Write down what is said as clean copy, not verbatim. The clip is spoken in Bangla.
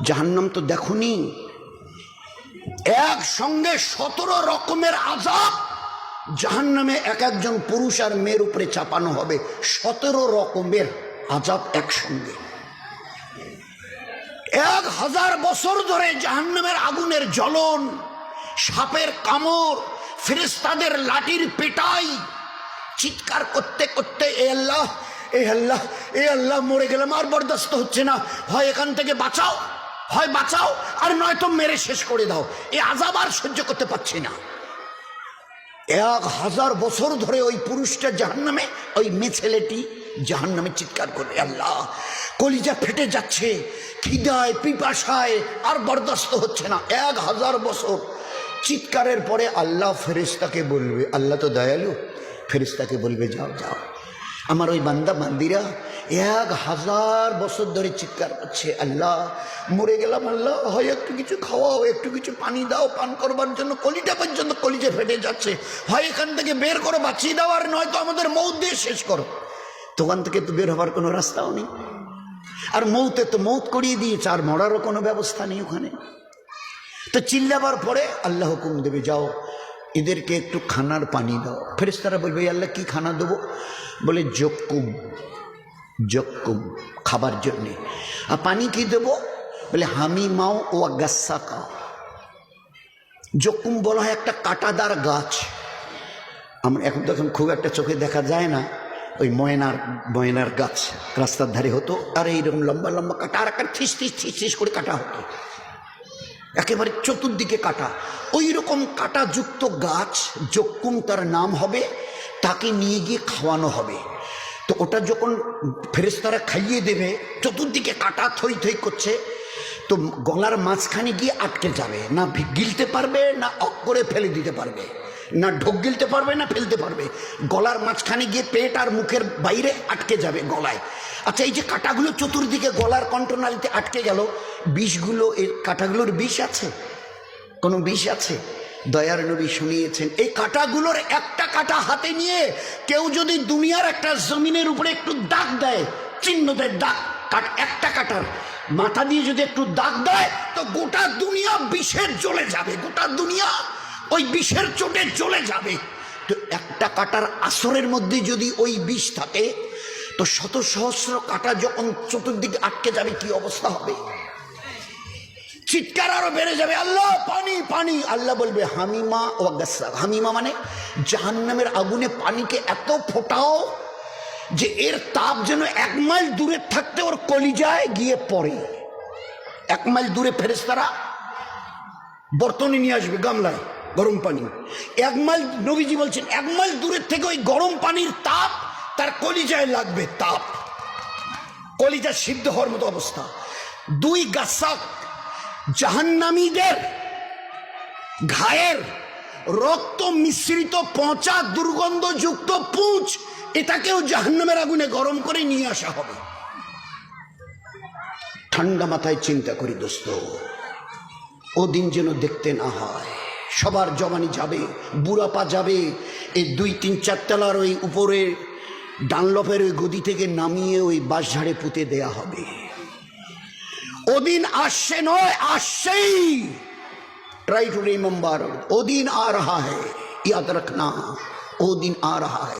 জাহান্নাম তো দেখুনি, একসঙ্গে 17 রকমের আযাব জাহান্নামে এক একজন পুরুষ আর মেয়ের উপরে চাপানো হবে। 17 রকমের আযাব একসঙ্গে। 1000 বছর ধরে জাহান্নামের আগুনের জ্বলন, সাপের কামড়, ফেরেশতাদের লাঠির পেটাই, চিৎকার করতে করতে এ আল্লাহ, এ আল্লাহ, এ আল্লাহ, মরে গেলাম, আর বরদাস্ত হচ্ছে না, হয় এখান থেকে বাঁচাও, হয় বাঁচাও, আর নয়তো মেরে শেষ করে দাও, এই আযাব আর সহ্য করতে পারছি না। 1000 বছর ধরে ওই পুরুষটা জাহান্নামে, ওই মেয়ে ছেলেটি জাহান্নামে চিৎকার করে, আল্লাহ, কলিজা ফেটে যাচ্ছে, খিদায় পিপাসায় আর বরদাস্ত হচ্ছে না। 1000 বছর চিৎকারের পরে আল্লাহ ফেরেশতাকে বলবে, আল্লাহ তো দয়ালু, ফেরেশতাকে বলবে, যাও যাও, আমার ওই বান্দা বান্দিরা 1000 বছর ধরে চিৎকার করছে, আল্লাহ মরে গেলাম, আল্লাহ হয় একটু কিছু খাওয়াও, একটু কিছু পানি দাও পান করবার জন্য, কলিটা পর্যন্ত কলিজা ফেটে যাচ্ছে, হয় এখান থেকে বের করো, বাঁচিয়ে দাও, আর নয়তো আমাদের মৌত দিয়ে শেষ করো। দোকান থেকে তো বের হবার কোনো রাস্তাও নেই, আর মৌতে তো মৌত করিয়ে দিয়েছে, আর মরারও কোনো ব্যবস্থা নেই ওখানে। তো চিল্লাবার পরে আল্লাহ হুকুম দেবে, যাও এদেরকে একটু খানার পানি দাও। ফেরেশতারা বলবে, আল্লাহ কি খানা দেবো? বলে জক্কুম, জক্কুম খাবার জন্যে। আর পানি কি দেবো? বলে হামিমাও ও গাসাকা। জক্কুম বলা হয় একটা কাঁটাদার গাছ, আমরা এখন তো খুব একটা চোখে দেখা যায় না, ওই ময়নার গাছ রাস্তার ধারে হতো, আর এইরকম লম্বা লম্বা কাটা, আর একটা ঠিস ঠিস ঠিস ঠিস করে কাটা হতো, একেবারে চতুর্দিকে কাটা, ওই রকম কাটাযুক্ত গাছ জক্কুম তার নাম হবে, তাকে নিয়ে গিয়ে খাওয়ানো হবে। তো ওটা যখন ফেরেশতারা খাইয়ে দেবে, চতুর্দিকে কাটা থই থই করছে, তো গলার মাঝখানে গিয়ে আটকে যাবে, না গিলতে পারবে, না অক করে ফেলে দিতে পারবে, না ঢোক গিলতে পারবে, না ফেলতে পারবে, গলার মাঝখানে গিয়ে পেট আর মুখের বাইরে আটকে যাবে গলায়। আচ্ছা, এই যে কাঁটাগুলো চতুর্দিকে গলার কণ্ঠনালীতে আটকে গেল, বিষগুলো, এই কাঁটাগুলোর বিষ আছে? কোনো বিষ আছে? দয়ার নবী শুনিয়েছেন, এই কাঁটাগুলোর একটা কাঁটা হাতে নিয়ে কেউ যদি দুনিয়ার একটা জমিনের উপরে একটু দাগ দেয়, চিহ্ন দেয়, দাগ, একটা কাঁটার মাথা দিয়ে যদি একটু দাগ দেয়, তো গোটা দুনিয়া বিষের জ্বলে যাবে, গোটা দুনিয়া ওই বিষের চোটে জ্বলে যাবে। তো একটা কাঁটার আসরের মধ্যে যদি ওই বিষ থাকে, তো শত সহস্র কাঁটা যখন চতুর্দিকে আটকে যাবে, কি অবস্থা হবে? চিৎকার আরো বেড়ে যাবে, আল্লাহ পানি পানি। আল্লাহ বলবে হামিমা ও গাসা। হামিমা মানে জাহান্নামের আগুনে পানিকে এত ফোটাও যে এর তাপ যেন 1 মাইল দূরে থাকতে ওর কলিজায় গিয়ে পড়ে। 1 মাইল দূরে ফেরেশতারা বর্তনে নিয়ে আসবে গামলায় গরম পানি, 1 মাইল, নবীজি বলছেন 1 মাইল দূরের থেকে ওই গরম পানির তাপ তার কলিজায় লাগবে, তাপ, কলিজা সিদ্ধ হওয়ার মতো অবস্থা। 2 গাসাক জাহান্নামীদের ঘায়ের রক্ত মিশ্রিত পচা দুর্গন্ধযুক্ত পুঁজ, এটাকেও জাহান্নামের আগুনে গরম করে নিয়ে আসা হবে। ঠান্ডা মাথায় চিন্তা করি দোস্ত, ও দিন যেন দেখতে না হয়। সবার জবানি যাবে, বুড়াপা যাবে, এই 2-3-4 তলার ওই উপরে ডানলপের ওই গদি থেকে নামিয়ে ওই বাঁশঝাড়ে পুঁতে দেয়া হবে। ওদিন আসছে নয়, আসছেই। ट्राई टू रिमेंबर, वो दिन आ रहा है, याद रखना, वो दिन आ रहा है।